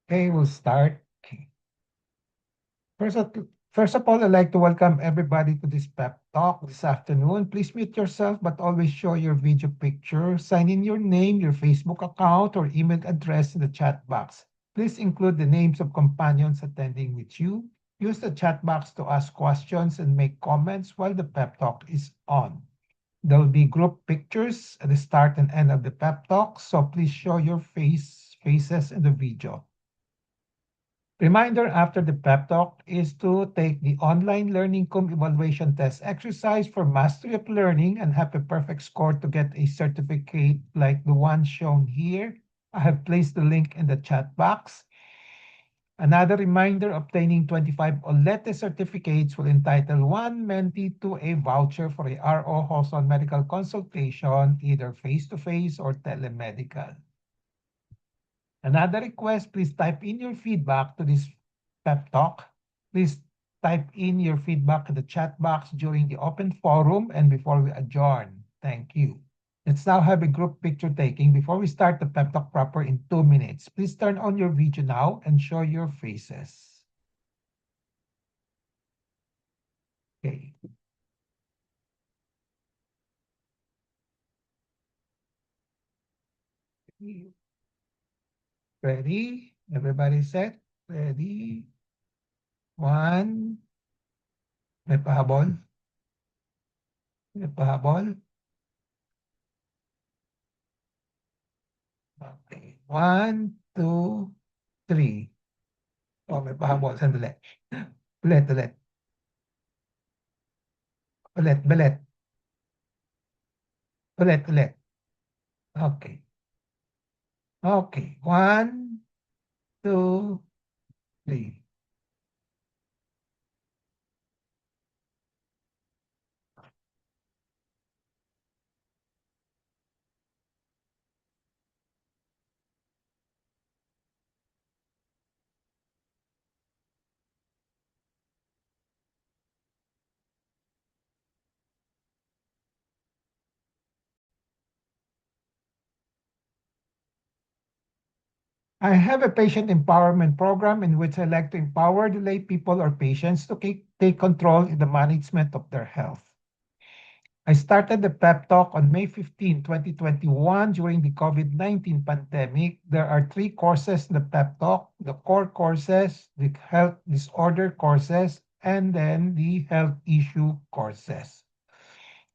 Okay, we'll start. Okay. First of, first of all, I'd like to welcome everybody to this pep talk this afternoon. Please mute yourself, but always show your video picture. Sign in your name, your Facebook account, or email address in the chat box. Please include the names of companions attending with you. Use the chat box to ask questions and make comments while the pep talk is on. There will be group pictures at the start and end of the pep talk, so please show your faces in the video. Reminder after the pep talk is to take the online learning com evaluation test exercise for mastery of learning and have a perfect score to get a certificate like the one shown here. I have placed the link in the chat box. Another reminder, obtaining 25 OLETE certificates will entitle one mentee to a voucher for a RO Hoson medical consultation, either face-to-face or telemedical. Another request, please type in your feedback to this pep talk. Please type in your feedback in the chat box during the open forum and before we adjourn. Thank you. Let's now have a group picture taking before we start the pep talk proper in 2 minutes. Please turn on your video now and show your faces. Okay. Ready? Everybody set? Ready? One. May pahabol? May pahabol? Okay. One, two, three. Oh, may pahabol. Sandali. Ulit, ulit. Ulit, ulit. Ulit, ulit. Okay. Okay. One, two, three. I have a patient empowerment program in which I like to empower the lay people or patients to take control in the management of their health. I started the pep talk on May 15, 2021 during the COVID-19 pandemic. There are 3 courses in the pep talk, the core courses, the health disorder courses, and then the health issue courses.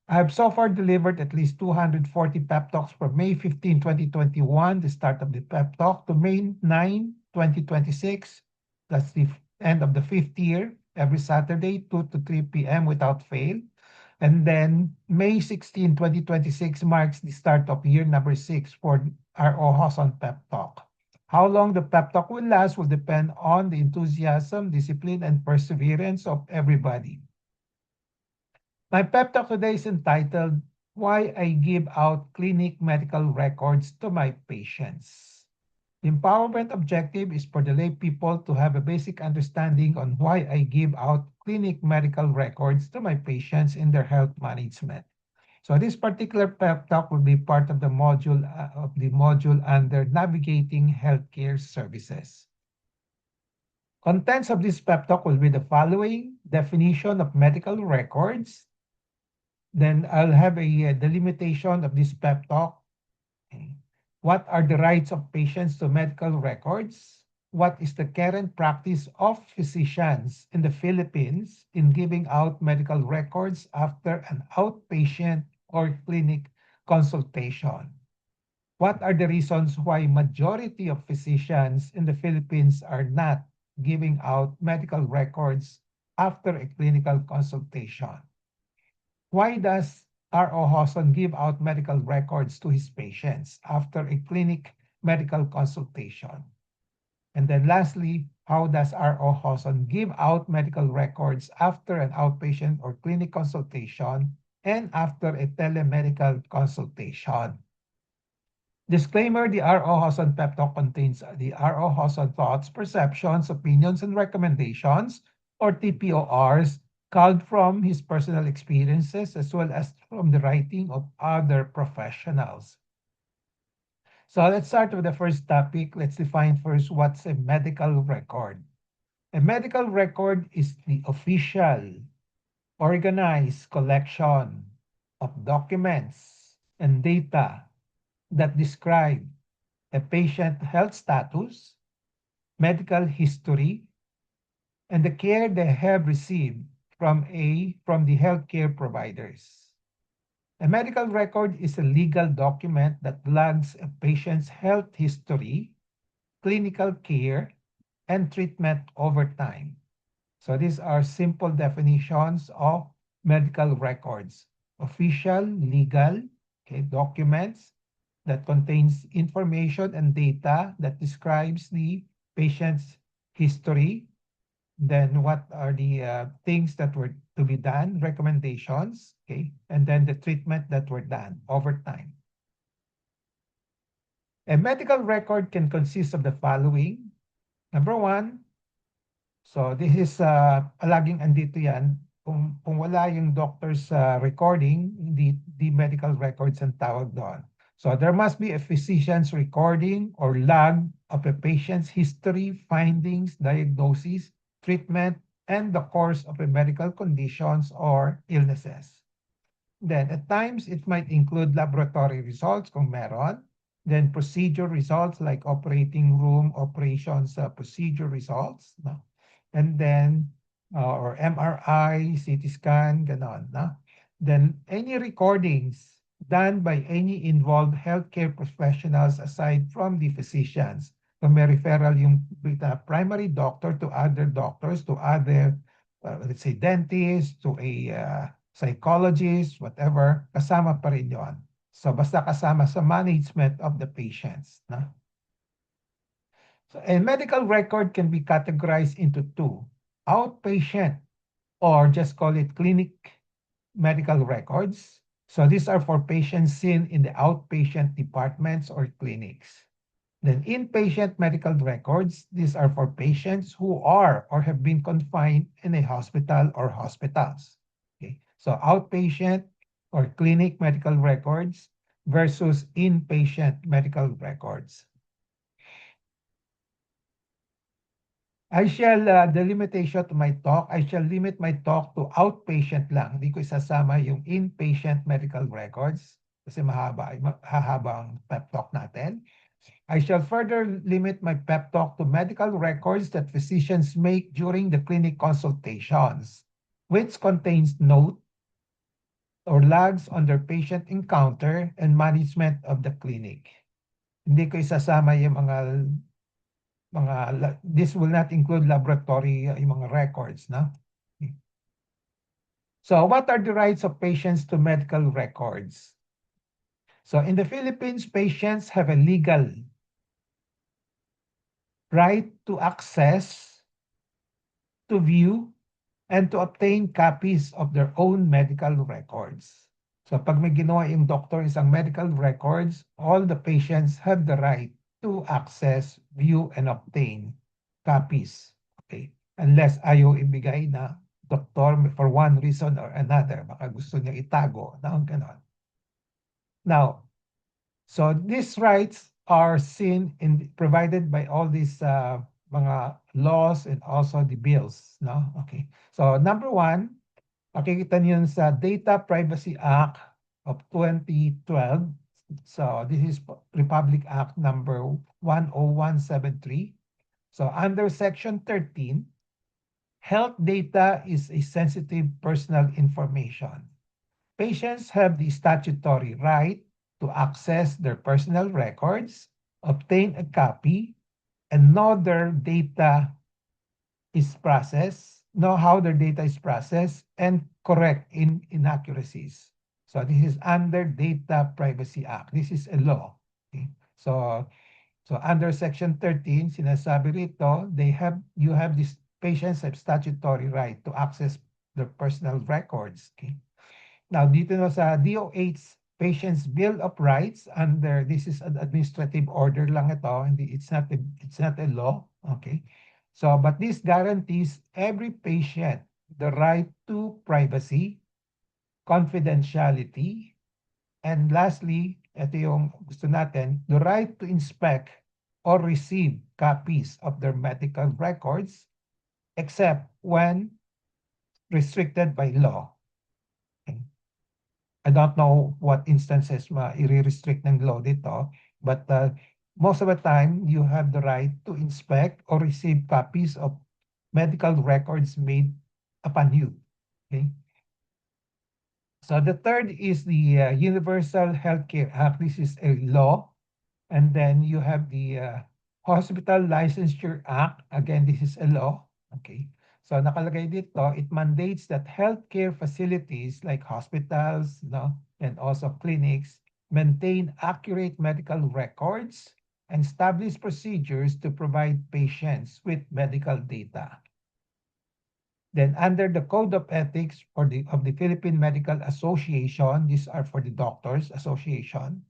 I have so far delivered at least 240 pep talks from May 15, 2021, the start of the pep talk, to May 9, 2026. That's the end of the 5th year, every Saturday, 2 to 3 p.m. without fail. And then May 16, 2026 marks the start of year number 6 for our Ohason Pep Talk. How long the pep talk will last will depend on the enthusiasm, discipline, and perseverance of everybody. My pep talk today is entitled, Why I Give Out Clinic Medical Records to My Patients. The empowerment objective is for the lay people to have a basic understanding on why I give out clinic medical records to my patients in their health management. So this particular pep talk will be part of the module under navigating healthcare services. Contents of this pep talk will be the following: definition of medical records. Then I'll have a delimitation of this pep talk. Okay. What are the rights of patients to medical records? What is the current practice of physicians in the Philippines in giving out medical records after an outpatient or clinic consultation? What are the reasons why majority of physicians in the Philippines are not giving out medical records after a clinical consultation? Why does R.O. Hawson give out medical records to his patients after a clinic medical consultation? And then lastly, how does R.O. Hawson give out medical records after an outpatient or clinic consultation and after a telemedical consultation? Disclaimer, the R.O. Hawson Pep Talk contains the R.O. Hawson thoughts, perceptions, opinions, and recommendations, or TPORs, culled from his personal experiences as well as from the writing of other professionals. So let's start with the first topic. Let's define first what's a medical record. A medical record is the official, organized collection of documents and data that describe a patient health status, medical history, and the care they have received from the healthcare providers. A medical record is a legal document that logs a patient's health history, clinical care, and treatment over time. So these are simple definitions of medical records. Official, legal, okay, documents that contains information and data that describes the patient's history, then what are the things that were to be done, recommendations, okay, and then the treatment that were done over time. A medical record can consist of the following. Number one, so this is laging andito yan. Kung wala yung doctor's recording, the medical records ang tawag doon. So there must be a physician's recording or log of a patient's history, findings, diagnosis, treatment, and the course of a medical conditions or illnesses. Then at times, it might include laboratory results kung meron. Then procedure results like operating room operations procedure results. No? And then, or MRI, CT scan, ganon. No? Then any recordings done by any involved healthcare professionals aside from the physicians. Kung may referral yung primary doctor to other doctors, to other, let's say, dentist, to a psychologist, whatever, kasama pa rin yun. So basta kasama sa management of the patients. No? So a medical record can be categorized into two. Outpatient, or just call it clinic medical records. So these are for patients seen in the outpatient departments or clinics. Then inpatient medical records, these are for patients who are or have been confined in a hospital or hospitals. Okay. So outpatient or clinic medical records versus inpatient medical records. I shall, the limitation to my talk, I shall limit my talk to outpatient lang. Hindi ko isasama yung inpatient medical records kasi hahaba ang pep talk natin. I shall further limit my pep talk to medical records that physicians make during the clinic consultations, which contains note or logs on their patient encounter and management of the clinic. Hindi ko isasama yung this will not include laboratory, yung mga records, no? So what are the rights of patients to medical records? So in the Philippines, patients have a legal right to access, to view, and to obtain copies of their own medical records. So pag may ginawa yung doctor isang medical records, all the patients have the right to access, view, and obtain copies. Okay? Unless ayaw ibigay na doktor for one reason or another. Baka gusto niya itago. Ganon. Now, so these rights are seen in provided by all these mga laws and also the bills. No? Okay. So number one, makikita niyo sa Data Privacy Act of 2012. So this is Republic Act number 10173. So under Section 13, health data is a sensitive personal information. Patients have the statutory right to access their personal records, obtain a copy, and know their data is processed, know how their data is processed, and correct inaccuracies. So this is under Data Privacy Act. This is a law. Okay? So under Section 13, sinasabi rito, you have this patients have statutory right to access their personal records. Okay? Now, dito na sa DOH Patient's Bill of Rights, under this is an administrative order lang ito, it's not a law, okay? So, but this guarantees every patient the right to privacy, confidentiality, and lastly, ito yung gusto natin, the right to inspect or receive copies of their medical records except when restricted by law. Okay. I don't know what instances i-restrict ng law dito, but most of the time, you have the right to inspect or receive copies of medical records made upon you. Okay. So the third is the Universal Healthcare Act. This is a law. And then you have the Hospital Licensure Act. Again, this is a law. Okay. So nakalagay dito, it mandates that healthcare facilities like hospitals, no, and also clinics maintain accurate medical records and establish procedures to provide patients with medical data. Then under the Code of Ethics of the Philippine Medical Association, these are for the Doctors Association.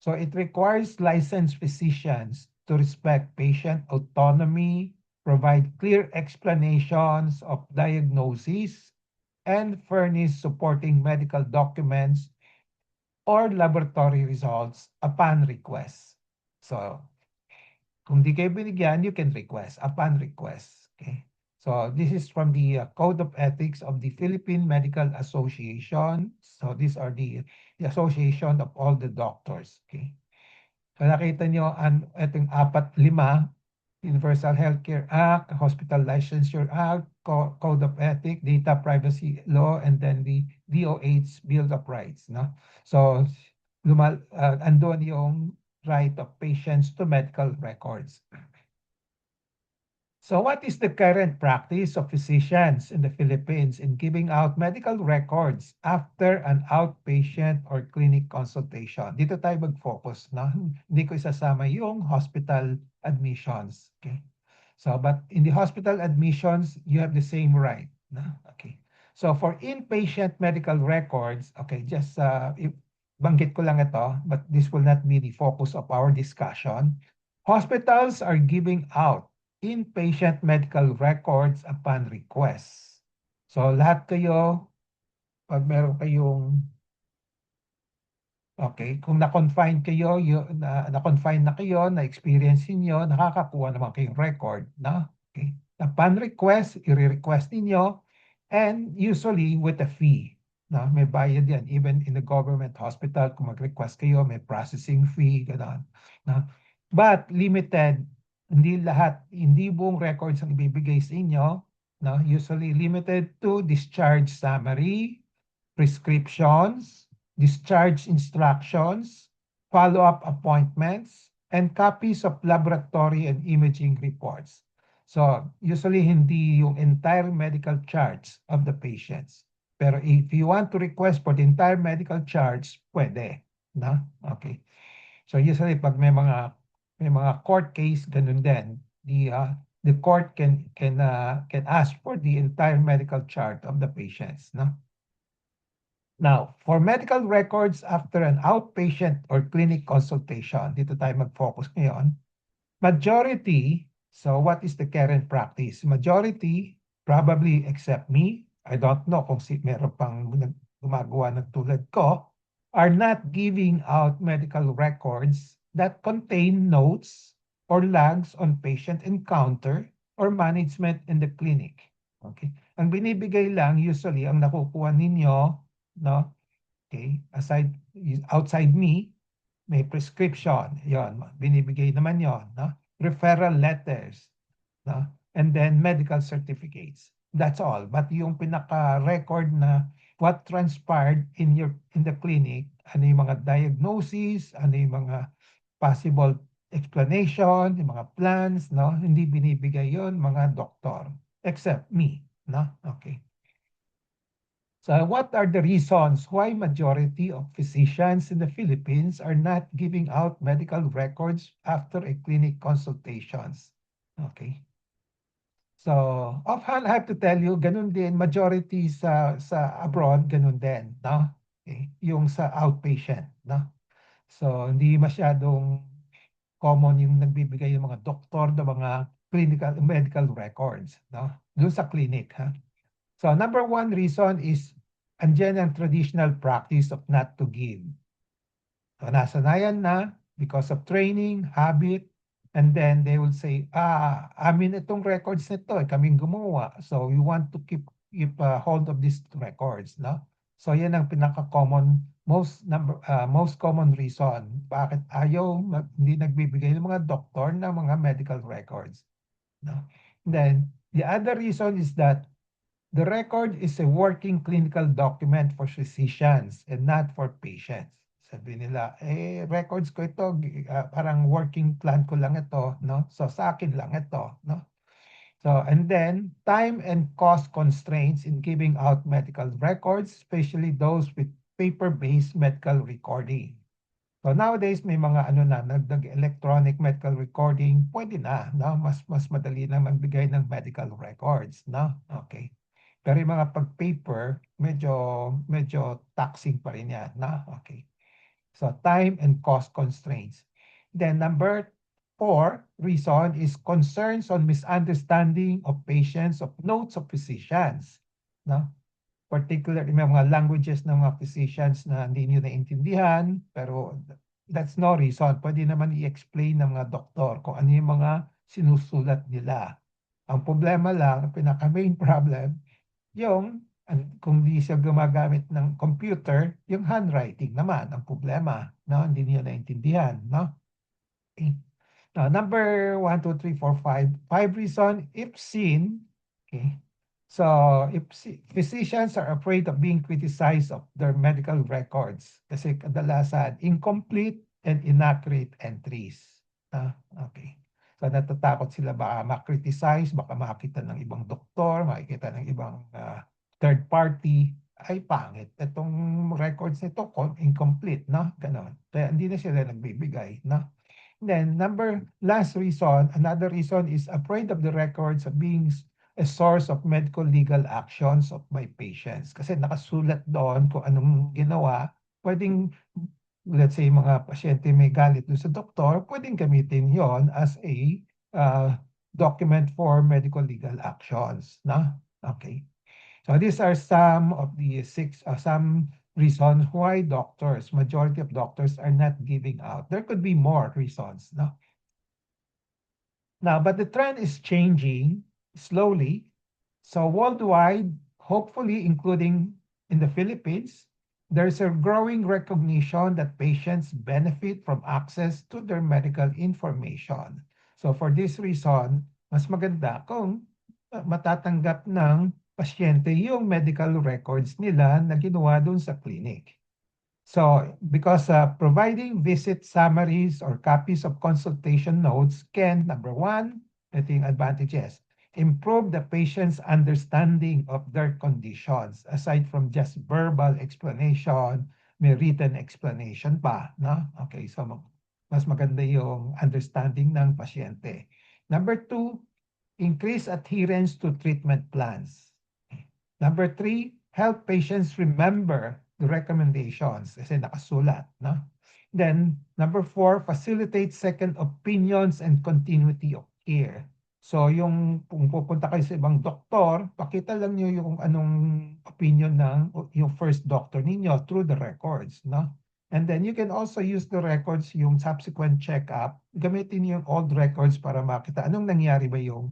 So it requires licensed physicians to respect patient autonomy, provide clear explanations of diagnoses, and furnish supporting medical documents or laboratory results upon request. So kung di kayo binigyan, you can request upon request. Okay. So this is from the Code of Ethics of the Philippine Medical Association. So these are the association of all the doctors. Okay. So nakita nyo, itong 4, 5, Universal Healthcare Act, Hospital Licensure Act, Code of Ethics, Data Privacy Law, and then the DOH Bill of Rights. No? So andun yung right of patients to medical records. So what is the current practice of physicians in the Philippines in giving out medical records after an outpatient or clinic consultation? Dito tayo mag-focus, no? Hindi ko isasama yung hospital admissions. Okay. So, but in the hospital admissions, you have the same right. No? Okay. So for inpatient medical records, okay, just banggit ko lang ito, but this will not be the focus of our discussion. Hospitals are giving out inpatient medical records upon request. So lahat kayo, pag meron kayong, okay, kung na-confine kayo, na-confine na kayo, na-experience niyo, nakakakuha naman kayong record, no? Okay. Upon request, i-request niyo, and usually with a fee. No? May bayad yan. Even in the government hospital, kung mag-request kayo, may processing fee, gano'n. No? But limited, hindi buong records ang ibibigay sa inyo. No? Usually limited to discharge summary, prescriptions, discharge instructions, follow-up appointments, and copies of laboratory and imaging reports. So usually hindi yung entire medical charts of the patients. Pero if you want to request for the entire medical charts, pwede. No? Okay. So usually pag may mga court case, ganun din. The court can ask for the entire medical chart of the patients. No? Now, for medical records after an outpatient or clinic consultation, dito tayo mag-focus ngayon. Majority, so what is the current practice? Majority, probably except me, I don't know kung meron pang gumagawa ng tulad ko, are not giving out medical records that contain notes or logs on patient encounter or management in the clinic. Okay? Ang binibigay lang, usually, ang nakukuha ninyo, no? Okay? Outside me, may prescription. Yon, binibigay naman yon, no? Referral letters, no? And then medical certificates. That's all. But yung pinaka-record na what transpired in the clinic, ano yung mga diagnoses, ano yung mga possible explanation, yung mga plans, no? Hindi binibigay yon mga doktor. Except me, no? Okay. So what are the reasons why majority of physicians in the Philippines are not giving out medical records after a clinic consultations? Okay. So, offhand, I have to tell you, ganun din, majority sa abroad, ganun din, no? Okay. Yung sa outpatient, no? So, hindi masyadong common yung nagbibigay yung mga doktor ng mga clinical medical records, no? Doon sa clinic, ha? So number one reason is andyan ang traditional practice of not to give. So nasanayan na because of training, habit, and then they will say, amin itong records nito, kaming gumawa. So we want to keep hold of these records, no? So yan ang pinaka-common, most common reason bakit hindi nagbibigay ng mga doktor ng mga medical records, no? Then the other reason is that the record is a working clinical document for physicians and not for patients. Sabi nila, records ko ito, parang working plan ko lang ito, no? So sa akin lang ito, no? So, and then time and cost constraints in giving out medical records, especially those with paper-based medical recording. So nowadays may mga ano na electronic medical recording, pwede na, no? Mas madali na magbigay ng medical records, no? Okay. Pero yung mga pag-paper, medyo taxing pa rin yan, no? Okay. So time and cost constraints. Then number 4 reason is concerns on misunderstanding of patients of notes of physicians, no? Particularly may mga languages ng mga physicians na hindi nyo naintindihan, pero that's no reason. Pwede naman i-explain ng mga doktor kung ano yung mga sinusulat nila. Ang problema lang, ang pinaka-main problem, yung kung di siya gumagamit ng computer, yung handwriting naman ang problema, no? Hindi niya naintindihan, no? Okay. Now, number 1, 2, 3, 4, 5. 5 reason, if seen, okay. So, if physicians are afraid of being criticized of their medical records kasi kadalasan incomplete and inaccurate entries. Okay. So, natatakot sila baka ma-criticize, baka makita ng ibang doktor, makikita ng ibang third party, ay pangit. Itong records nito, incomplete, no? Ganon. Kaya hindi na sila nagbibigay, no? Then, last reason, another reason is afraid of the records of being a source of medical legal actions of my patients. Kasi nakasulat doon kung anong ginawa, pwedeng, let's say, mga pasyente may galit doon sa doktor, pwedeng gamitin yon as a document for medical legal actions. No? Okay. So these are some of the some reasons why majority of doctors are not giving out. There could be more reasons, no? Now, but the trend is changing slowly. So worldwide, hopefully including in the Philippines, there's a growing recognition that patients benefit from access to their medical information. So for this reason, mas maganda kung matatanggap ng pasyente yung medical records nila na ginawa dun sa clinic. So, because providing visit summaries or copies of consultation notes can, number 1, ito yung advantages, improve the patient's understanding of their conditions. Aside from just verbal explanation, may written explanation pa. No? Okay, so mas maganda yung understanding ng pasyente. Number 2, increase adherence to treatment plans. Number 3, help patients remember the recommendations kasi nakasulat. No? Then, number 4, facilitate second opinions and continuity of care. So, kung pupunta kayo sa ibang doktor, pakita lang niyo yung anong opinion ng yung first doctor ninyo through the records. No? And then, you can also use the records, yung subsequent check-up, gamitin niyo yung old records para makita anong nangyari ba yung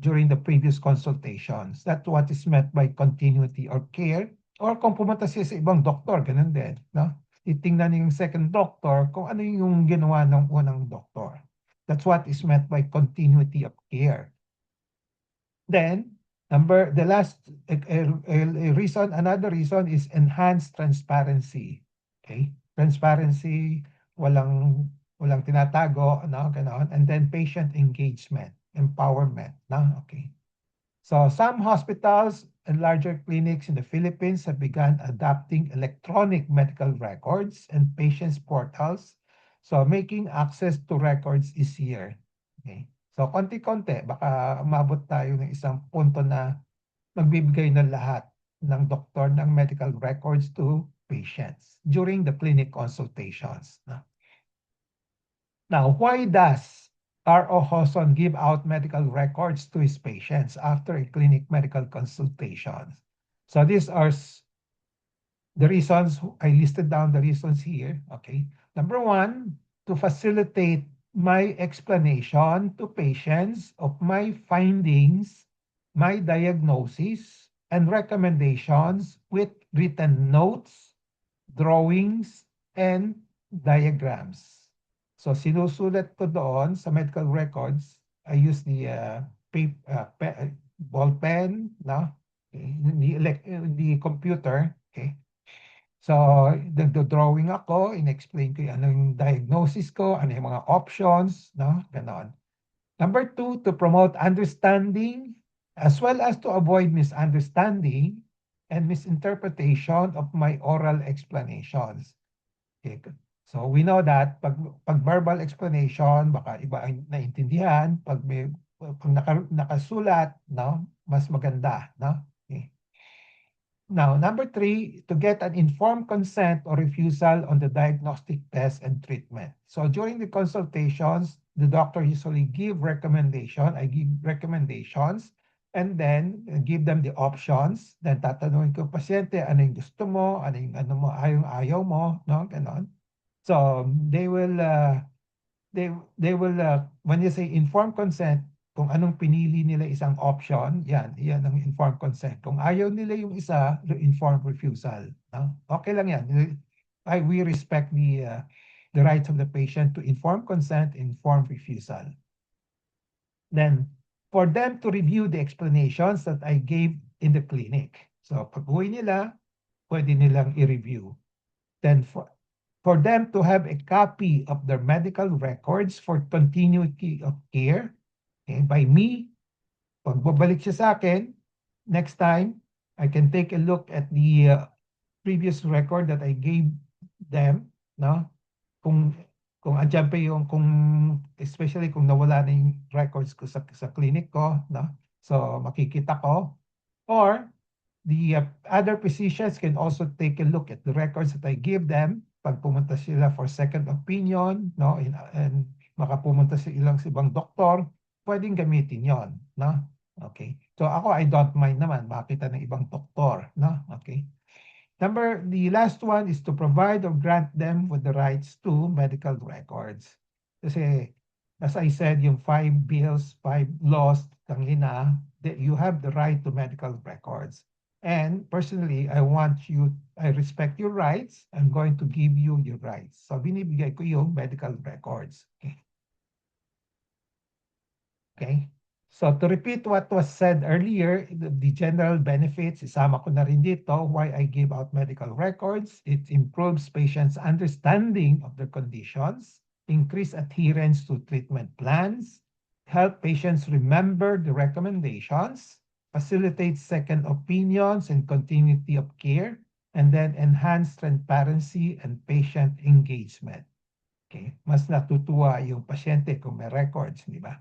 during the previous consultations. That's what is meant by continuity or care. Or kung pumunta siya sa ibang doktor, ganun din. No? Titingnan yung second doctor kung ano yung ginawa ng unang doktor. That's what is meant by continuity of care. Then, another reason is enhanced transparency. Okay? Transparency, walang tinatago, no? Ganon. And then patient engagement, empowerment, no? Okay. So some hospitals and larger clinics in the Philippines have begun adopting electronic medical records and patients portals, so making access to records easier. Okay. So konti-konti, baka umabot tayo ng isang punto na magbibigay ng lahat ng doktor ng medical records to patients during the clinic consultations. Now, why does R.O. Hoson give out medical records to his patients after a clinic medical consultation? So these are The reasons, I listed down the reasons here. Okay. Number one, to facilitate my explanation to patients of my findings, my diagnosis, and recommendations with written notes, drawings, and diagrams. So sinusulat ko doon sa medical records. I use the ball pen, no? The computer. Okay. So, nagdo-drawing ako, in-explain ko yung ano yung diagnosis ko, ano yung mga options, no? Ganon. Number two, to promote understanding as well as to avoid misunderstanding and misinterpretation of my oral explanations. Okay. So, we know that pag verbal explanation, baka iba ang naintindihan. Pag nakasulat, no? Mas maganda, no? Okay. Now, number three, to get an informed consent or refusal on the diagnostic test and treatment. So during the consultations, the doctor usually give recommendation. I give recommendations and then give them the options. Then tatanungin ko pasyente, ano yung gusto mo, ano yung ano mo, ayaw mo, no? Ganon. So they will when you say informed consent, kung anong pinili nila isang option, yan ang informed consent. Kung ayaw nila yung isa, informed refusal. No? Okay lang yan. We respect the rights of the patient to informed consent, informed refusal. Then, for them to review the explanations that I gave in the clinic. So, pag uwi nila, pwede nilang i-review. Then, for them to have a copy of their medical records for continuity of care, okay, by me, pag babalik siya sa akin, next time, I can take a look at the previous record that I gave them, no? Kung andyan pa yung, especially kung nawala na yung records ko sa clinic ko, no? So, makikita ko. Or, the other physicians can also take a look at the records that I give them pag pumunta sila for second opinion, no? And makapumunta sa ibang doktor, pwedeng gamitin yon, no? Okay. So ako, I don't mind naman makita ng ibang doktor, no? Okay. The last one is to provide or grant them with the rights to medical records. Kasi, as I said, yung 5 bills, 5 laws, kanina, that you have the right to medical records. And personally, I respect your rights. I'm going to give you your rights. So, binibigay ko yung medical records. Okay. Okay. So to repeat what was said earlier, the general benefits, isama ko na rin dito, why I give out medical records. It improves patients' understanding of their conditions, increase adherence to treatment plans, help patients remember the recommendations, facilitate second opinions and continuity of care, and then enhance transparency and patient engagement. Okay? Mas natutuwa yung pasyente kung may records, di ba?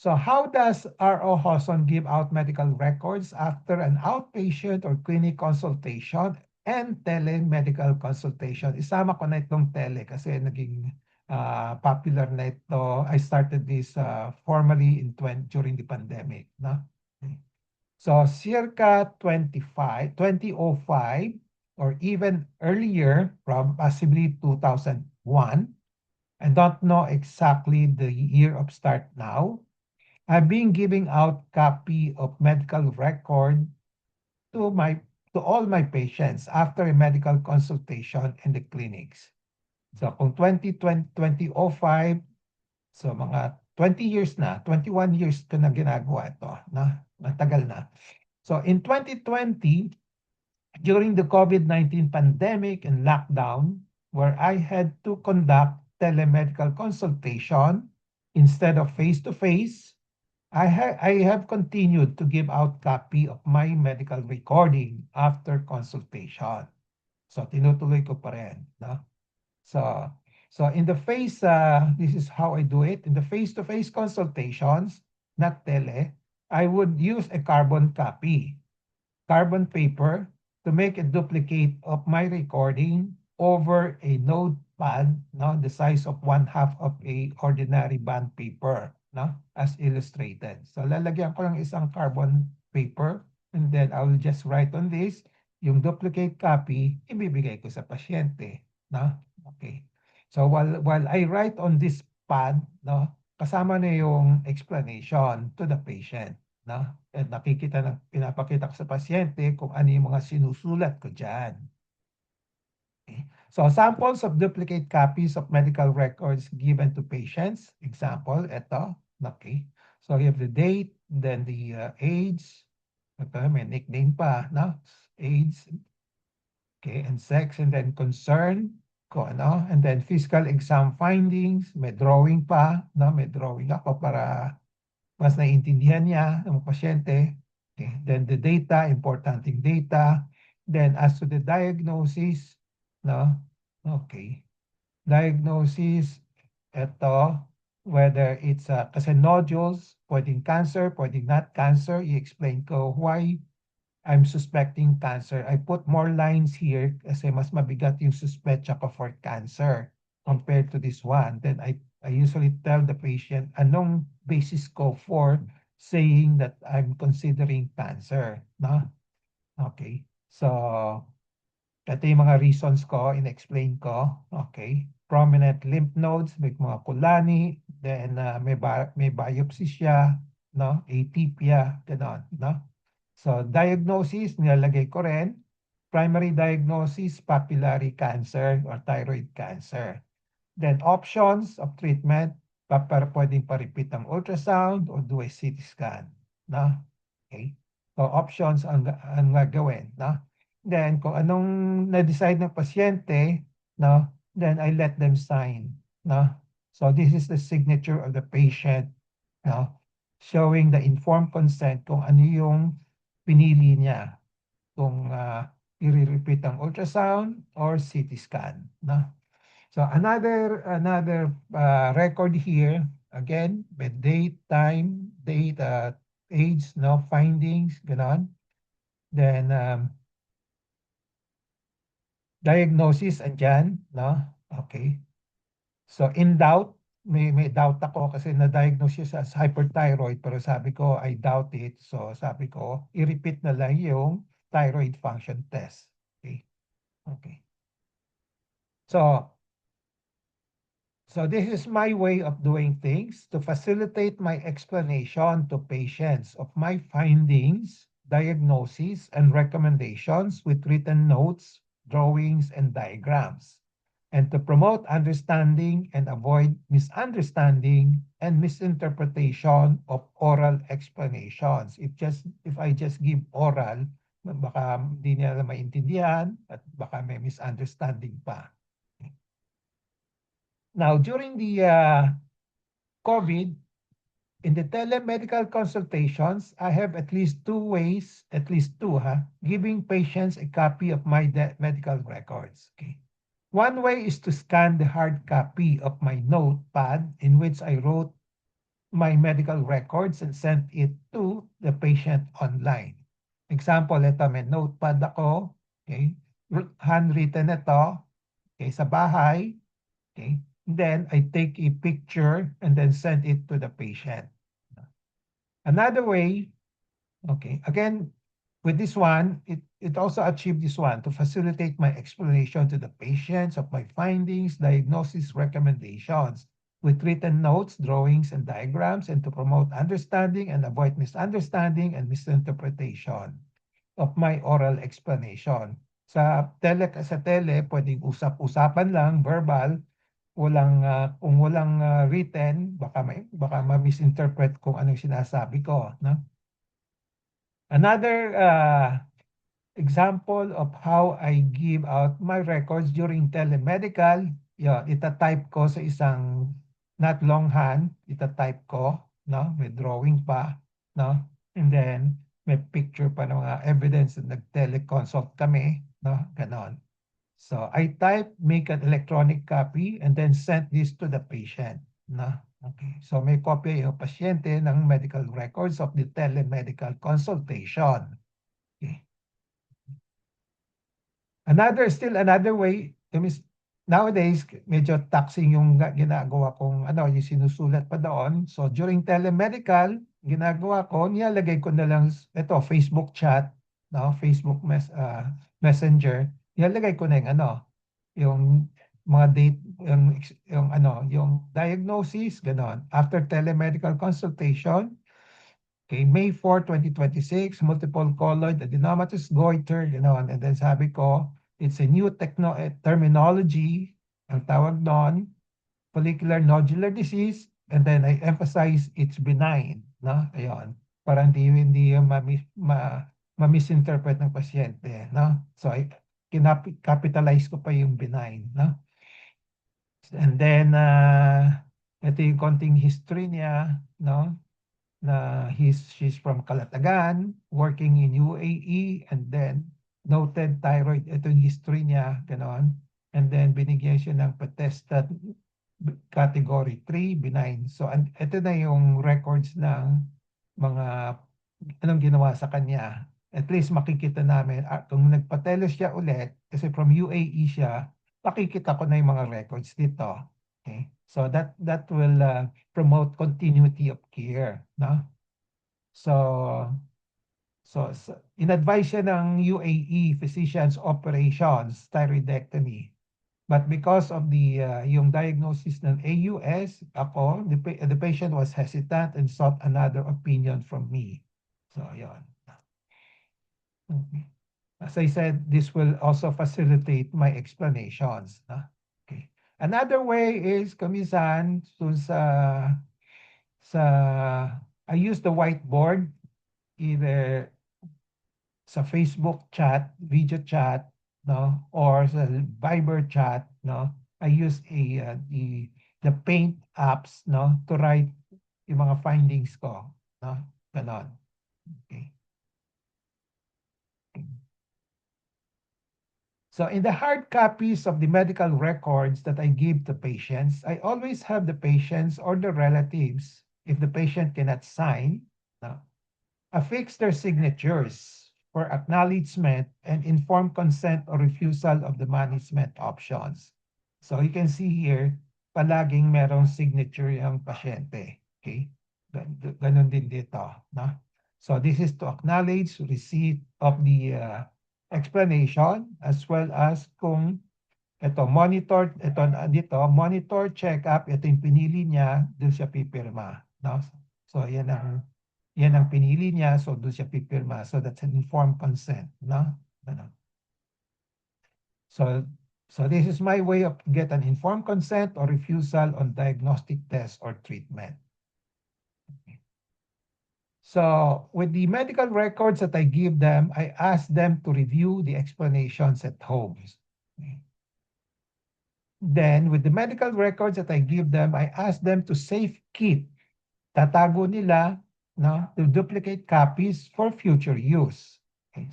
So how does R.O. Hawson give out medical records after an outpatient or clinic consultation and telemedical consultation? Isama ko na itong tele kasi naging popular na ito. I started this formally during the pandemic. No? Okay. So circa 2005 or even earlier, from possibly 2001, I don't know exactly the year of start now. I've been giving out copy of medical record to all my patients after a medical consultation in the clinics. So kung 2005, so mga 20 years na, 21 years ko na ginagawa ito, na matagal na. So in 2020, during the COVID-19 pandemic and lockdown, where I had to conduct telemedical consultation instead of face-to-face, I have continued to give out copy of my medical recording after consultation. So tinutuloy ko pa rin, no? So in the this is how I do it. In the face-to-face consultations, not tele, I would use a carbon paper to make a duplicate of my recording over a notepad, no, the size of 1/2 of a ordinary bond paper, no, as illustrated. So lalagyan ko ng isang carbon paper and then I will just write on this yung duplicate copy, ibibigay ko sa pasyente, no? Okay. So while I write on this pad, no, kasama na yung explanation to the patient, no? At pinapakita ko sa pasyente kung ano yung mga sinusulat ko diyan. Okay. So samples of duplicate copies of medical records given to patients. Example, ito. Okay. So you have the date, then the age. Ito, may nickname pa, no? Age, okay, and sex, and then concern, kung ano, and then physical exam findings, may drawing pa, no? May drawing ako para mas naiintindihan niya ng pasyente. Okay. Then the data, importanting data. Then as to the diagnosis, no? Okay. Diagnosis, ito, whether it's kasi nodules, pwedeng cancer, pwedeng not cancer, i-explain ko why I'm suspecting cancer. I put more lines here kasi mas mabigat yung suspecha ko for cancer compared to this one. Then I usually tell the patient anong basis ko for saying that I'm considering cancer. No? Okay. So, ito yung mga reasons ko, in-explain ko. Okay. Prominent lymph nodes, may mga kulani, then may biopsy siya, no? Atypia, gano'n, no? So, diagnosis, nilalagay ko rin. Primary diagnosis, papillary cancer or thyroid cancer. Then, options of treatment, pwedeng pa-repeat ang ultrasound or do a CT scan. No? Okay? So, options ang gagawin. No? Then, kung anong na-decide ng pasyente, no? Then, I let them sign. No? So, this is the signature of the patient. No? Showing the informed consent kung ano yung pinili niya kung i-repeat ang ultrasound or CT scan. No? So another record here, again, with date, time, date, age, no, findings, ganon. Then diagnosis, andyan, no? Okay. So in doubt, may doubt ako kasi na-diagnose siya as hyperthyroid pero sabi ko I doubt it. So sabi ko i-repeat na lang yung thyroid function test. Okay. Okay. So this is my way of doing things to facilitate my explanation to patients of my findings, diagnosis, and recommendations with written notes, drawings, and diagrams, and to promote understanding and avoid misunderstanding and misinterpretation of oral explanations. If I just give oral, baka hindi nila maintindihan at baka may misunderstanding pa. Now, during the COVID, in the telemedical consultations, I have at least two ways, giving patients a copy of my medical records. Okay. One way is to scan the hard copy of my notepad in which I wrote my medical records and sent it to the patient online. Example, ito may notepad ako, okay? Handwritten ito, okay, sa bahay, okay? Then I take a picture and then send it to the patient. Another way, okay, again, with this one, it also achieved this one to facilitate my explanation to the patients of my findings, diagnosis, recommendations with written notes, drawings, and diagrams, and to promote understanding and avoid misunderstanding and misinterpretation of my oral explanation. Sa tele, pwedeng usap-usapan lang, verbal, kung walang written, baka ma-misinterpret kung anong sinasabi ko, no? Another example of how I give out my records during telemedical, yun, ita-type ko sa isang not longhand, ita-type ko, no? May drawing pa, no? And then may picture pa ng mga evidence na nag-teleconsult kami, no? Ganon. So I type, make an electronic copy, and then send this to the patient. No? Okay. So may copy yung pasyente ng medical records of the telemedical consultation. Okay. Still another way, nowadays, medyo taxing yung ginagawa kong, yung sinusulat pa doon. So during telemedical, ginagawa ko, nilalagay ko na lang, ito, Facebook chat, no? Facebook Messenger, ilalagay ko na yung ano, yung mga date, yung ano, yung diagnosis, ganon. After telemedical consultation, okay, May 4, 2026, multiple colloid adenomatous goiter, ganon. And then sabi ko, it's a new terminology, ang tawag doon, follicular nodular disease, and then I emphasize it's benign, no? Ayun, para hindi yung ma-misinterpret ng pasyente, no? So capitalize ko pa yung benign, no? And then, ito yung konting history niya, no? Na she's from Calatagan, working in UAE, and then noted thyroid, ito yung history niya, gano'n. And then binigyan siya ng Bethesda category 3, benign. So, ito na yung records ng mga anong ginawa sa kanya. At least makikita namin, kung nagpatelo siya ulit, kasi from UAE siya, makikita ko na yung mga records dito. Okay? So, that will promote continuity of care. No? So, in-advise siya ng UAE Physicians Operations, thyroidectomy. But because of the yung diagnosis ng AUS, ako, the patient was hesitant and sought another opinion from me. So, yun. Okay. As I said, this will also facilitate my explanations. No? Okay. Another way is, kuminsan, I use the whiteboard, either sa Facebook chat, video chat, no, or sa Viber chat, no. I use the Paint apps, no, to write yung mga findings ko, no. Ganon. Okay. So in the hard copies of the medical records that I give to patients, I always have the patients or the relatives, if the patient cannot sign, no, affix their signatures for acknowledgement and informed consent or refusal of the management options. So you can see here, palaging merong signature yung pasyente. Okay? Ganun din dito. No? So this is to acknowledge receipt of the explanation as well as kung ito, monitor, check-up, ito yung pinili niya, doon siya pipirma. No? So, yan ang pinili niya, so doon siya pipirma. So, that's an informed consent. No? Ano? So, this is my way of get an informed consent or refusal on diagnostic test or treatment. So, with the medical records that I give them, I ask them to review the explanations at home. Okay. Then, with the medical records that I give them, I ask them to safe keep. Tatago nila, no, to duplicate copies for future use. Okay.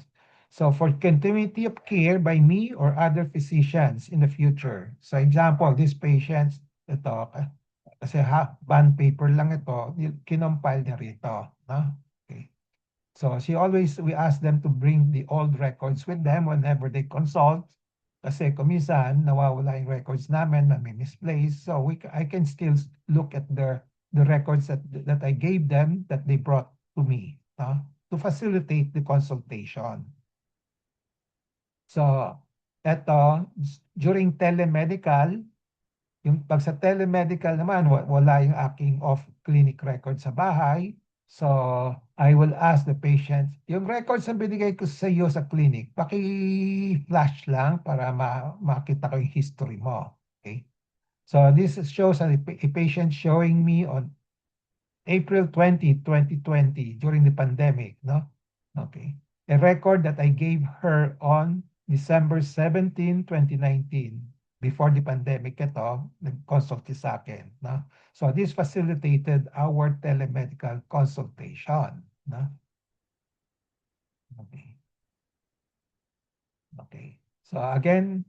So, for continuity of care by me or other physicians in the future. So, example, these patients, ito, kasi bond paper lang ito, kinompile niya rito. No? Okay. So, we ask them to bring the old records with them whenever they consult. Kasi kuminsan, nawawala yung records namin, misplaced. So I can still look at the records that I gave them that they brought to me to facilitate the consultation. So, eto, during telemedical, yung pag sa telemedical naman, wala yung aking off-clinic record sa bahay. So, I will ask the patient, yung records na binigay ko sa iyo sa clinic, paki-flash lang para makita ko yung history mo. Okay? So, this shows a patient showing me on April 20, 2020, during the pandemic, no? Okay. A record that I gave her on December 17, 2019. Before the pandemic ito, nag-consult sa akin. No? So this facilitated our telemedical consultation. No? Okay. Okay. So again,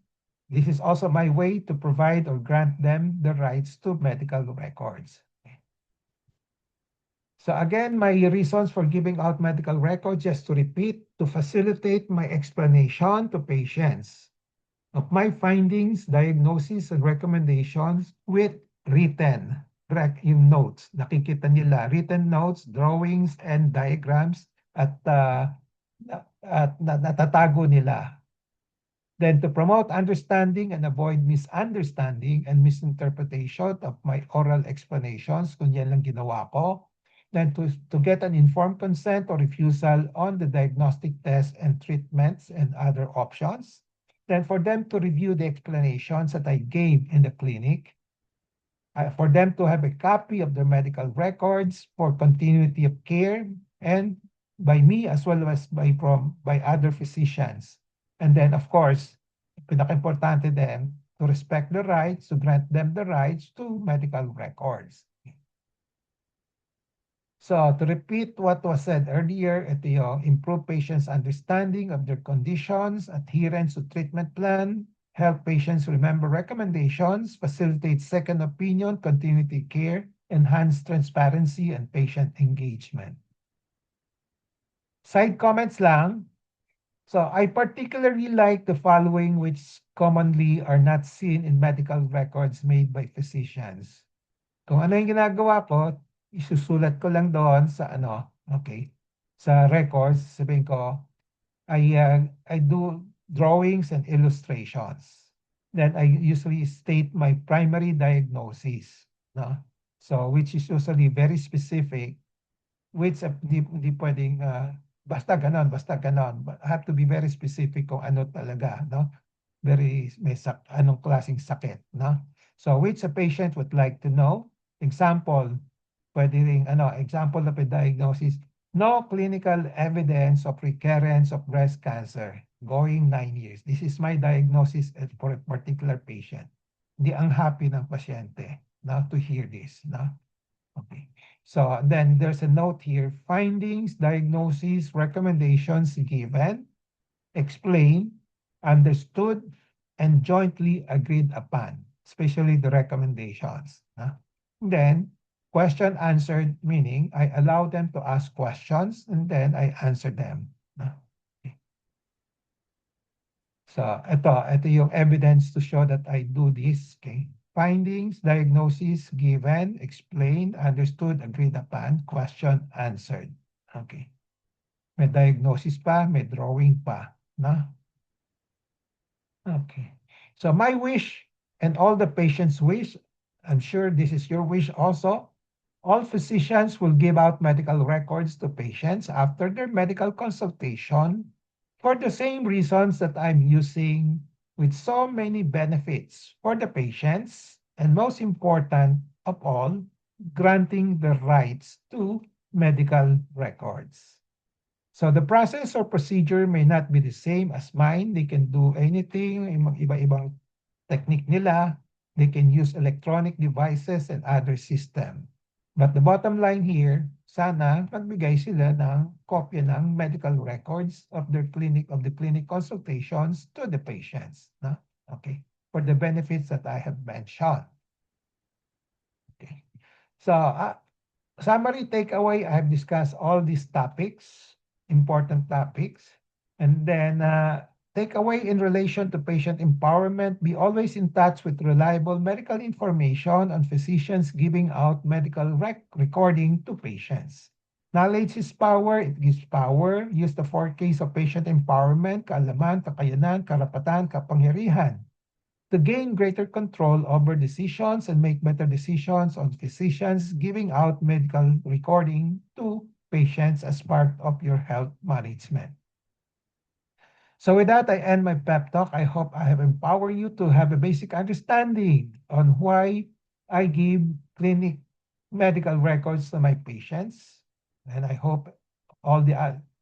this is also my way to provide or grant them the rights to medical records. So again, my reasons for giving out medical records, just to repeat, to facilitate my explanation to patients of my findings, diagnosis, and recommendations with written yung notes. Nakikita nila, written notes, drawings, and diagrams at natatago nila. Then to promote understanding and avoid misunderstanding and misinterpretation of my oral explanations, kung yan lang ginawa ko. Then to get an informed consent or refusal on the diagnostic tests and treatments and other options. Then for them to review the explanations that I gave in the clinic. For them to have a copy of their medical records for continuity of care and by me as well as by other physicians. And then of course, pinaka-importante din to respect the rights, to grant them the rights to medical records. So to repeat what was said earlier, ito yung improve patients' understanding of their conditions, adherence to treatment plan, help patients remember recommendations, facilitate second opinion, continuity care, enhance transparency and patient engagement. Side comments lang. So I particularly like the following which commonly are not seen in medical records made by physicians. Kung ano yung ginagawa ko, isusulat ko lang doon sa okay, sa records, sabihin ko, I do drawings and illustrations. Then I usually state my primary diagnosis, no? So which is usually very specific, which di pwedeng basta ganon, basta ganon. But I have to be very specific kung ano talaga, no? Anong klaseng sakit, no? So which a patient would like to know. Example, pwede ring example of a diagnosis, no clinical evidence of recurrence of breast cancer going 9 years. This is my diagnosis for a particular patient. Hindi ang happy ng pasyente, no, to hear this, no? Okay. So then there's a note here, findings, diagnoses, recommendations given, explained, understood, and jointly agreed upon, especially the recommendations. Then, question answered, meaning I allow them to ask questions and then I answer them. Okay. So, ito yung evidence to show that I do this. Okay. Findings, diagnosis, given, explained, understood, agreed upon, question answered. Okay. May diagnosis pa, may drawing pa. No? Okay. So my wish and all the patients' wish, I'm sure this is your wish also. All physicians will give out medical records to patients after their medical consultation for the same reasons that I'm using with so many benefits for the patients and most important of all, granting the rights to medical records. So the process or procedure may not be the same as mine. They can do anything, iba-ibang technique nila. They can use electronic devices and other system. But the bottom line here, sana magbigay sila ng kopya ng medical records of the clinic consultations to the patients. No? Okay. For the benefits that I have mentioned. Okay. So, summary takeaway, I have discussed all these topics, important topics. And then takeaway in relation to patient empowerment, be always in touch with reliable medical information on physicians giving out medical recording to patients. Knowledge is power, it gives power. Use the 4Ks of patient empowerment, kaalaman, kakayanan, karapatan, kapangyarihan to gain greater control over decisions and make better decisions on physicians giving out medical recording to patients as part of your health management. So with that, I end my pep talk. I hope I have empowered you to have a basic understanding on why I give clinic medical records to my patients. And I hope all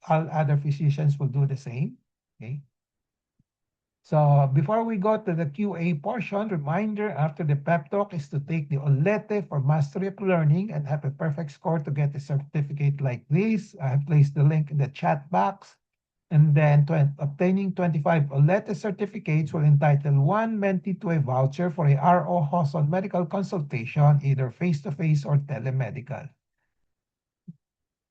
other physicians will do the same. Okay. So before we go to the QA portion, reminder after the pep talk is to take the OLETE for Mastery of Learning and have a perfect score to get a certificate like this. I have placed the link in the chat box. And then obtaining 25 OLETE certificates will entitle one mentee to a voucher for a RO Hoson medical consultation, either face-to-face or telemedical.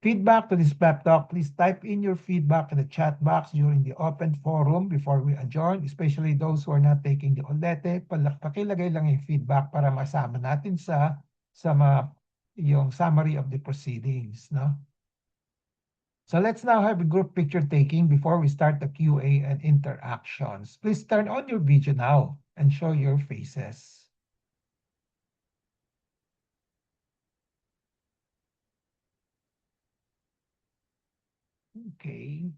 Feedback to this pep talk, please type in your feedback in the chat box during the open forum before we adjourn, especially those who are not taking the OLETE. Pakilagay lang yung feedback para masama natin sa yung summary of the proceedings. No? So let's now have a group picture taking before we start the QA and interactions. Please turn on your video now and show your faces. Okay.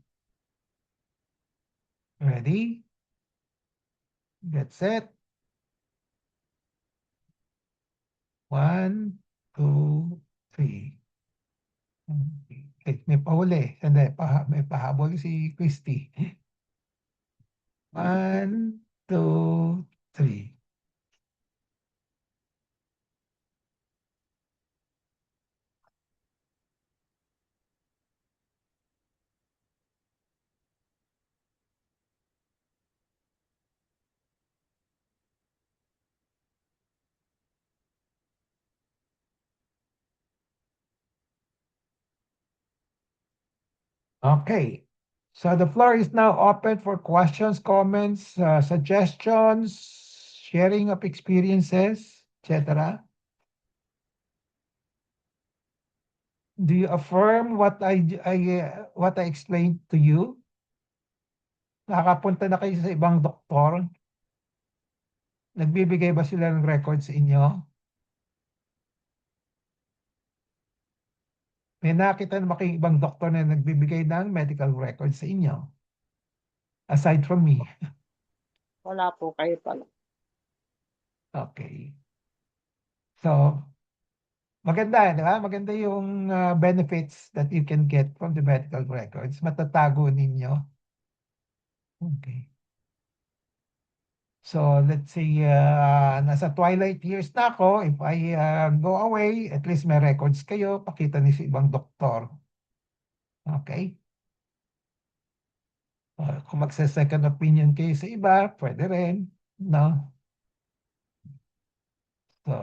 Ready? That's it. 1, 2, 3. Okay, may pahuli. Sandali, may pahabol si Christy. 1, 2, 3. Okay. So the floor is now open for questions, comments, suggestions, sharing of experiences, etc. Do you affirm what I explained to you? Nakapunta na kayo sa ibang doktor? Nagbibigay ba sila ng record sa inyo? May nakita naman kayong ibang doktor na nagbibigay ng medical record sa inyo? Aside from me. Wala po, kayo pala. Okay. So, maganda, di ba? Maganda yung benefits that you can get from the medical records. Matatago ninyo. Okay. So, let's say, nasa twilight years na ako. If I go away, at least may records kayo. Pakita niyo sa ibang doktor. Okay? Kung magsa-second opinion kayo sa iba, pwede rin. No? So,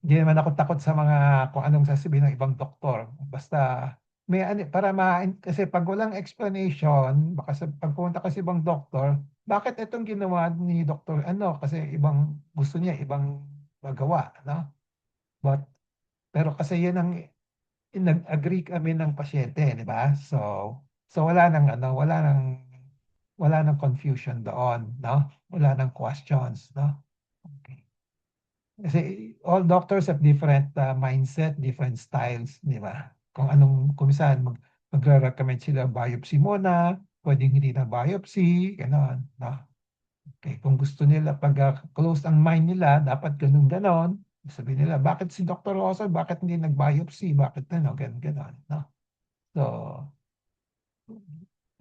hindi naman ako takot sa mga kung anong sasabihin ng ibang doktor. Basta may para kasi pag walang explanation, baka pag pumunta ka sa ibang doktor, bakit itong ginawa ni doktor ano? Kasi ibang gusto niya, ibang magawa, no? But pero kasi yun ang nag-agree kami ng pasyente, di ba? So wala nang confusion doon, no? Wala nang questions, no? Okay. Kasi all doctors have different mindset, different styles, di ba? Kung saan magre-recommend sila biopsy muna, pwedeng hindi na biopsy, gano'n, no? Okay, kung gusto nila, pag close ang mind nila, dapat ganun ganon. Sabihin nila, bakit si Dr. Rosa, bakit hindi nag-biopsy, bakit ano, ganun, ganon, no? So,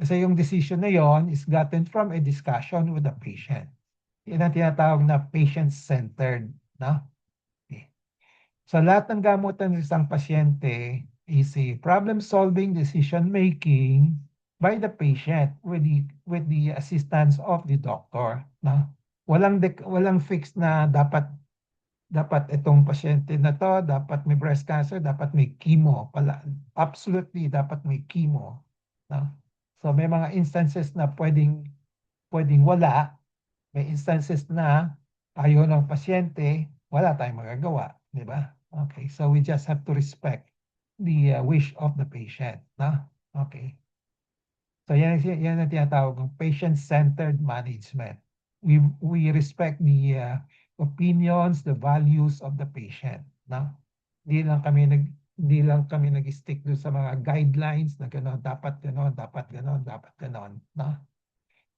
kasi yung decision na yon is gotten from a discussion with the patient. Yan ang tinatawag na patient-centered, no? Okay. So lahat ng gamutan ng isang pasyente is a problem-solving decision-making by the patient with the assistance of the doctor. No? Walang fixed na dapat itong pasyente na to, dapat may breast cancer, dapat may chemo. Absolutely, dapat may chemo. No? So may mga instances na pwedeng wala, may instances na ayaw ng pasyente, wala tayong magagawa, di ba? Okay, so we just have to respect the wish of the patient, no? Okay. So yan ang tinatawag ng patient-centered management. We respect the opinions, the values of the patient, no? Hindi lang kami nag-stick doon sa mga guidelines na gano'n, dapat gano'n, dapat gano'n, dapat gano'n, no?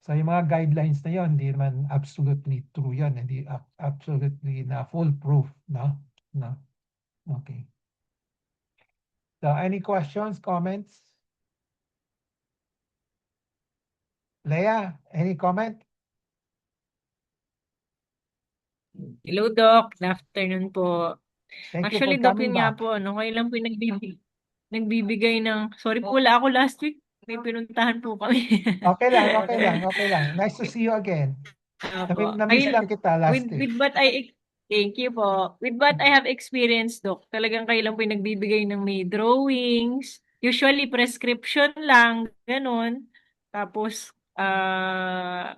So yung mga guidelines na yon, hindi naman absolutely true yan, hindi absolutely na foolproof, no? No. Okay. So any questions, comments? Leah, any comment? Hello, Doc. Good afternoon po. Thank you for Actually, Doc, coming yun nga back. po, kayo lang po yung nagbibigay ng, sorry po, wala ako last week. May pinuntahan po kami. Okay lang, okay lang, okay lang. Nice to see you again. Opo. Na-miss lang kita last week. With thank you po. With what I have experienced, Doc, talagang kayo lang po yung nagbibigay ng may drawings, usually prescription lang, ganun. Tapos,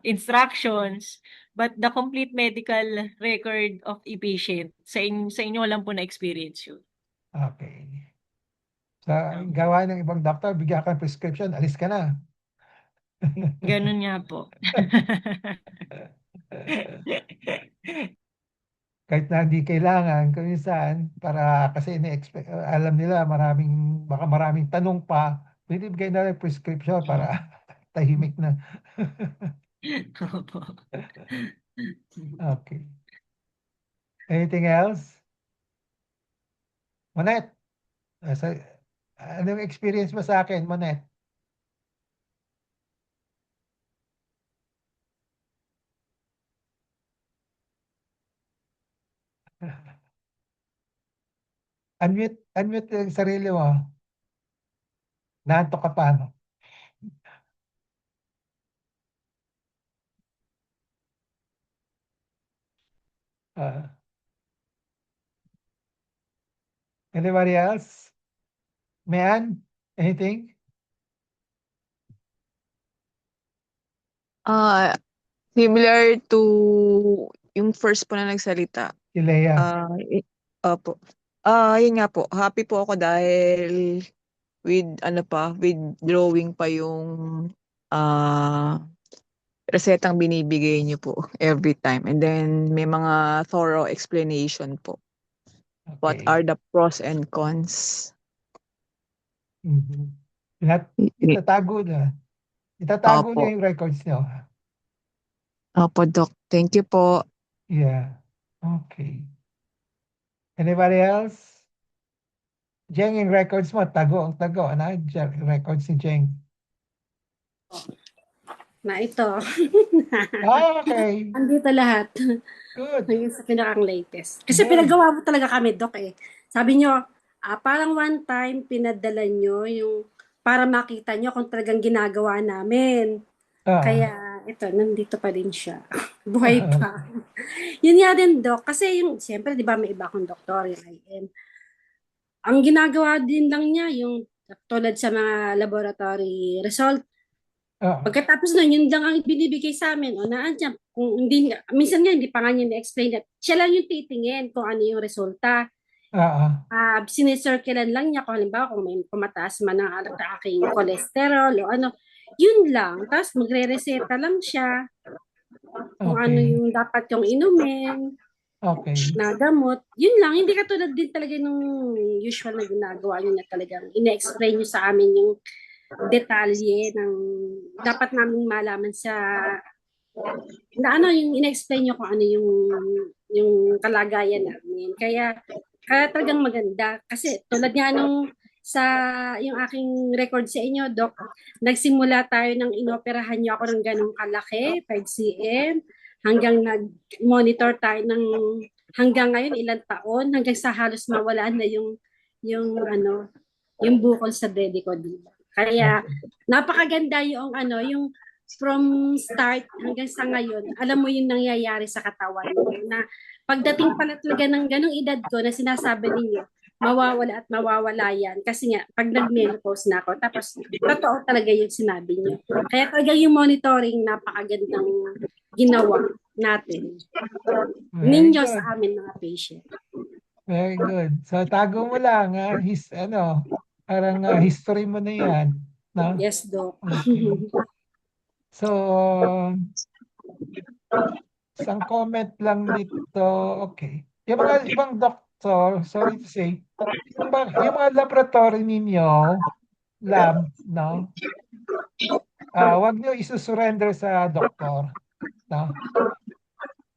instructions, but the complete medical record of a patient, sa inyo lang po na experience yun. Okay. Sa gawa ng ibang doktor, bigyan ka ng prescription, alis ka na. Ganun nga po. Kahit na hindi kailangan, kung minsan, para kasi alam nila baka maraming tanong pa, binibigay na ng prescription para tahimik na. Opo. Okay. Anything else? Monet, anong experience mo sa akin, Monet? Unmute yung sarili mo. Naantok ka pa, no? Uh, Anybody else? Mayan, anything? Ah, similar to yung first po na nagsalita. Si Lea. Opo. Yun nga po. Happy po ako dahil with drawing pa yung resetang binibigay niyo po every time. And then may mga thorough explanation po. What Okay. are the pros and cons? Mhm. Itatago na. Itatago Opo. niya yung records niyo. Opo, Doc. Thank you po. Yeah. Okay. Anybody else? Jeng, yung records mo, tago. Ano? Records ni Jeng. Na ito. Okay. Andito lahat. Good. Hanggang sa pinakang latest. Kasi Good. pinagawa mo talaga kami, Doc eh. Sabi nyo, parang one time pinadala nyo yung para makita nyo kung talagang ginagawa namin. Kaya ito, nandito pa din siya. Buhay pa. Yun nga din, Doc. Kasi yung, siyempre, di ba may iba akong doktor, yung IM. Ang ginagawa din lang niya, yung tulad sa mga laboratory result, pagkatapos nun, yun lang ang binibigay sa amin. O naandyan, kung hindi, minsan nga hindi pa nga niya na-explain that. Siya lang yung titingin kung ano yung resulta. Sinicirculan lang niya kung halimbawa kung may pumataas man ang aking cholesterol o ano. Yun lang. Tapos magre-reseta lang siya kung ano yung dapat yung inumin. Na gamot. Yun lang. Hindi katulad din talaga nung usual na ginagawa niya na talagang ina-explain niyo sa amin yung detalye ng dapat namin malaman sa na ano yung ina-explain niyo kung ano yung kalagayan namin. Kaya talagang maganda kasi tulad nga nung sa yung aking record sa inyo, Doc, nagsimula tayo ng inoperahan niyo ako ng ganong kalaki, 5 cm, hanggang nag-monitor tayo ng hanggang ngayon ilang taon, hanggang sa halos mawalaan na yung bukol sa dede ko, diba? Kaya napakaganda yung yung from start hanggang sa ngayon, alam mo yung nangyayari sa katawan mo na pagdating pala talaga ng ganong edad ko na sinasabi ninyo, mawawala at mawawala yan. Kasi nga, pag nag-menopause na ako, tapos totoo talaga yung sinabi niyo. Kaya talaga yung monitoring, napakagandang ginawa natin. Ninyo sa amin mga patient. Very good. So, tago mo lang, parang history mo na yan. No? Yes, Doc. Okay. So, isang comment lang dito. Okay. Yung mga ibang doktor, sorry to say, yung mga laboratory ninyo, lab, no? Wag nyo isusurrender sa doktor. No?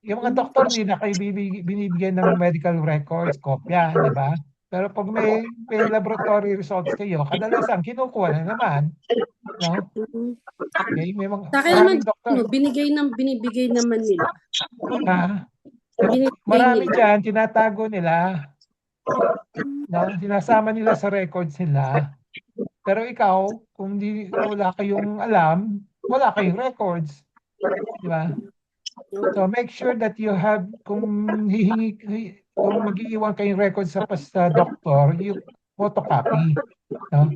Yung mga doktor, hindi na kayo binibigyan ng medical records, kopya, di ba? Pero pag may laboratory results kayo, kadalasan kinukuha na naman. No? Okay, may mga sa akin naman, doktor. binibigay naman nila. Marami dyan, tinatago nila. No? Sinasama nila sa records nila. Pero ikaw, kung wala kayong alam, wala kayong records. Di ba? So make sure that you have, kung mag-iiwan kayong records sa doktor, you photocopy. No?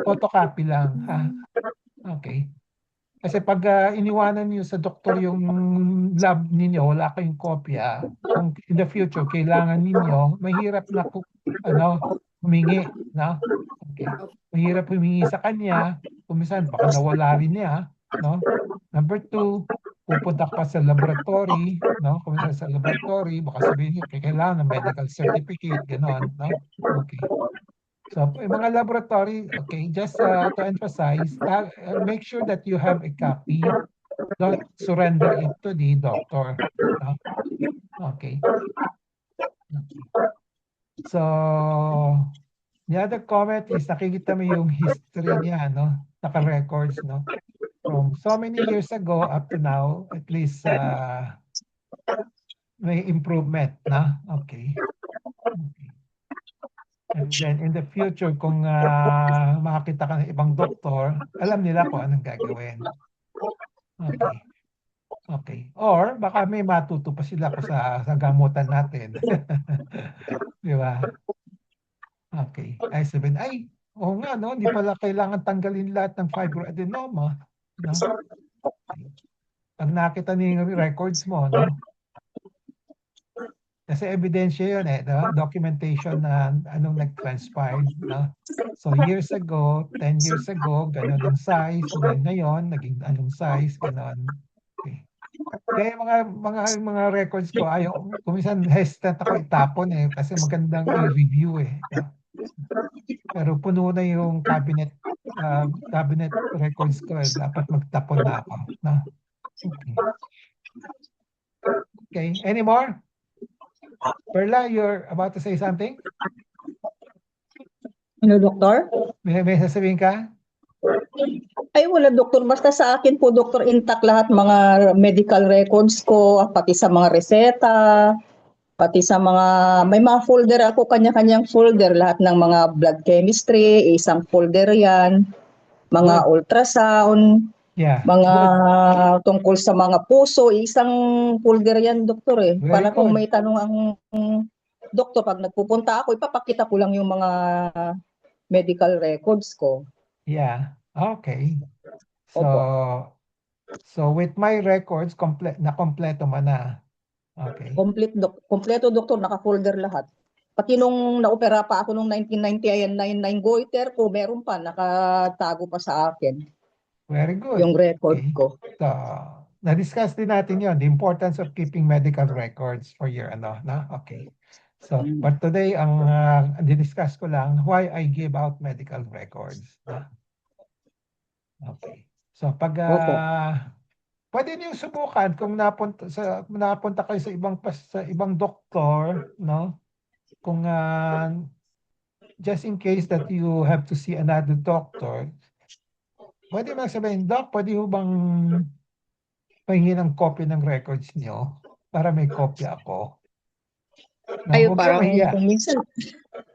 Photocopy lang. Okay. Kasi pag iniwanan niyo sa doktor yung lab ninyo, wala kayong kopya, kung in the future kailangan ninyo, mahirap na humingi, no? Okay. Mahirap humingi sa kanya. Kung minsan, baka nawala rin niya. No? Number 2, pupunta ka pa sa laboratory. No? Kung minsan sa laboratory, baka sabihin niyo, kailangan ng medical certificate. Ganon. No? Okay. So, yung mga laboratory, okay, just to emphasize, make sure that you have a copy. Don't surrender it to the doctor. No? Okay. So, the other comment is nakikita mo yung history niya, no? Naka-records, no? From so many years ago up to now, at least may improvement, no? Okay. Okay. And then in the future, kung makakita ka ng ibang doktor, alam nila kung anong gagawin. Okay. Okay. Or baka may matuto pa sila kung sa gamutan natin. Di ba? Okay. Ay sabihin, ay, oo nga, no? Hindi pala kailangan tanggalin lahat ng fibroadenoma. No? Okay. Pag nakita niyo yung records mo, no? Kasi ebidensya yun eh, no? Documentation na anong nag-transpire, no? So years ago, 10 years ago, gano'n ang size, then ngayon, naging anong size, gano'n. Okay. Kaya mga records ko, ayaw, kuminsan hesitant ako itapon eh, kasi magandang i-review eh. No? Pero puno na yung cabinet records ko eh, dapat magtapon na ako. No? Okay. Okay, any more? Perla, you're about to say something? Ano, doktor? May sasabihin ka? Ay, wala, doktor. Basta sa akin po, doktor, intact lahat mga medical records ko, pati sa mga reseta, pati sa mga, may mga folder ako, kanya-kanyang folder, lahat ng mga blood chemistry, isang folder yan, mga ultrasound, Yeah. mga tungkol sa mga puso, isang folder yan, doktor eh. Very Para kung good. may tanong ang doktor, pag nagpupunta ako, ipapakita ko lang yung mga medical records ko. Yeah. Okay. So, Opo. so with my records, na-kompleto mo na. Okay. Kompleto, doktor, naka-folder lahat. Pati nung naopera pa ako nung 1990, ayan, 99 goiter ko, meron pa, nakatago pa sa akin. Very good. Yung record Okay. ko. So, na-discuss din natin yon, the importance of keeping medical records for your ano, no? Okay. So, but today, ang discuss ko lang, why I give out medical records. No? Okay. So, pag pwede niyo subukan kung napunta kayo sa ibang doktor, no? Kung just in case that you have to see another doctor, pwede mo sabihin, Doc, pwede mo bang pahingi ng copy ng records niyo para may kopya ako? No, Ay, huwag kayo parang mahiya. kung minsan,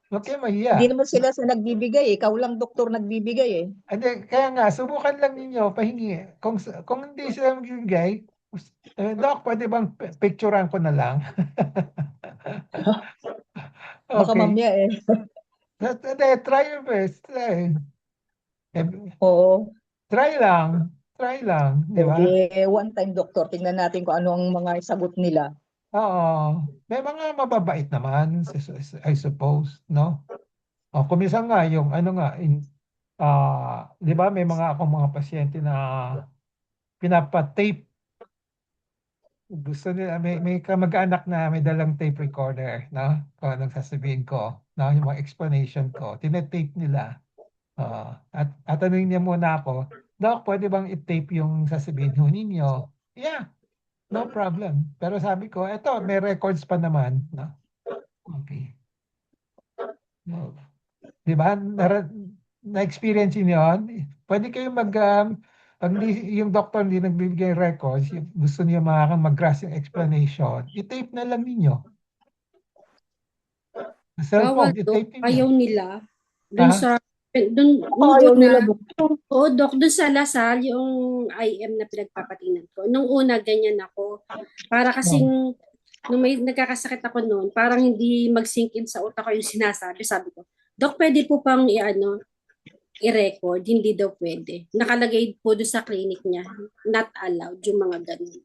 Huwag kayo mahiya. hindi naman sila sa nagbibigay, ikaw lang doktor nagbibigay eh. Kaya nga, subukan lang ninyo, pahingi. Kung hindi sila magbibigay, Doc, pwede bang picturean ko na lang? Baka Okay. mamaya eh. Try your best. Oo. Try lang. Try lang. Di ba? One time, doktor, tingnan natin kung ano ang mga sagot nila. Oo. May mga mababait naman, I suppose, no? O, kuminsan nga, yung ano nga, di ba, may mga pasyente na pinapa-tape. Gusto nila, may kamag-anak na may dalang tape recorder, no? Kung anong sasabihin ko, no? Yung mga explanation ko, tinetape nila. At tanungin niya muna ako, Doc, pwede bang i-tape yung sasabihin ho ninyo? Yeah, no problem. Pero sabi ko, eto, may records pa naman. No? Okay. No. Di ba? Na-experience niyo yun? Pwede kayo pag yung doctor hindi nagbibigay records, gusto niyo mag-grasp yung explanation, i-tape na lang ninyo. Bawal, Cellphone, Dok. i-tape ninyo. Ayaw nila. Dun Ha? sa, dun, nung Ayaw nila, una, doktor. oo, Dok, dun sa Lasal, yung IM na pinagpapatingnan ko. Nung una, ganyan ako. Para kasing, nung may nagkakasakit ako noon, parang hindi mag-sink in sa utak ko yung sinasabi. Sabi ko, Dok, pwede po pang i-record? Hindi daw pwede. Nakalagay po doon sa clinic niya, not allowed yung mga ganun.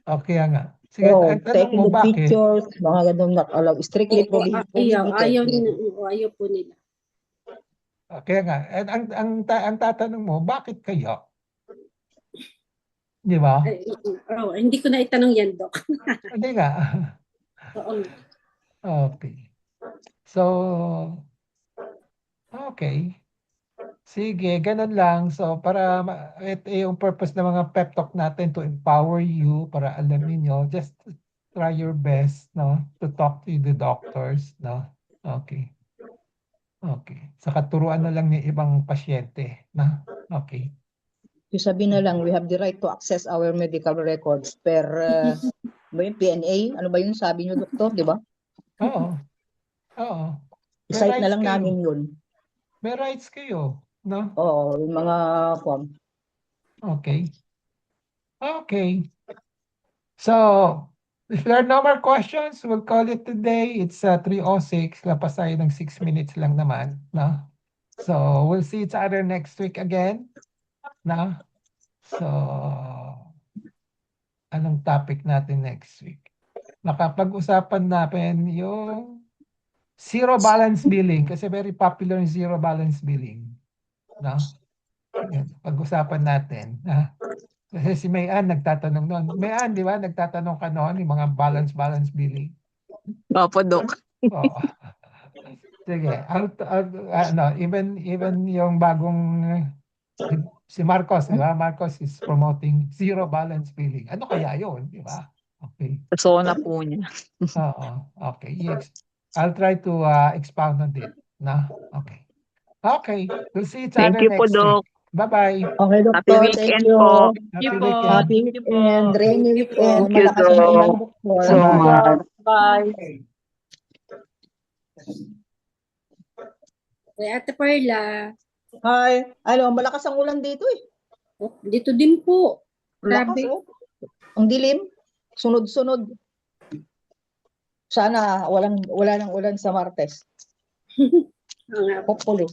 Okay nga. Sige, tanong Taking mo the bakit? pictures, mga ganun not allowed. Strictly prohibited. Ayaw po nila. Kaya nga, ang tatanong mo, bakit kayo? Di ba? Hindi ko na itanong yan, Doc. Hindi nga. Oo. Okay. So, okay. Sige, ganun lang. So, para ito yung purpose ng mga pep talk natin to empower you, para alam niyo, just try your best, no, to talk to the doctors, no? Okay. Okay. Saka turuan na lang yung ibang pasyente, na? Okay. Yung sabi na lang, we have the right to access our medical records per ba yung PNA? Ano ba yung sabi niyo, doktor, di ba? Oo. Oo. May I-cite na rights lang kayo. namin yun. May rights kayo, no? Oo, yung mga form. Okay. Okay. So, if there are no more questions, we'll call it today. It's 3:06. Lapas tayo ng 6 minutes lang naman, no? So, we'll see each other next week again, no? So, anong topic natin next week? Nakapag-usapan natin yung zero balance billing kasi very popular yung zero balance billing, no? Yan, pag-usapan natin, kasi si Mayan nagtatanong noon. Mayan, di ba? Nagtatanong ka noon yung mga balance billing. Opo, Doc. Oo. Sige. Even yung bagong si Marcos, di ba? Marcos is promoting zero balance billing. Ano kaya yun, di ba? Okay. Zona po niya. Oo. Okay. I'll try to expound on it. No? Okay. Okay. We'll see each Thank other you po, next week. Doc. Bye-bye. Okay, Happy doktor, thank weekend you. po. Thank you Happy po. weekend. Happy Thank you po. weekend, rainy Thank you po. weekend, Thank you, malakas ang Doc. ulan, doktor. So Bye-bye. much. Bye. Kaya Ate Perla, Hi. Ano, malakas ang ulan dito eh. dito din po. Lakas Grabe. oh. Ang dilim. Sunod-sunod. Sana wala nang ulan sa Martes. Oo nga po. Hopefully.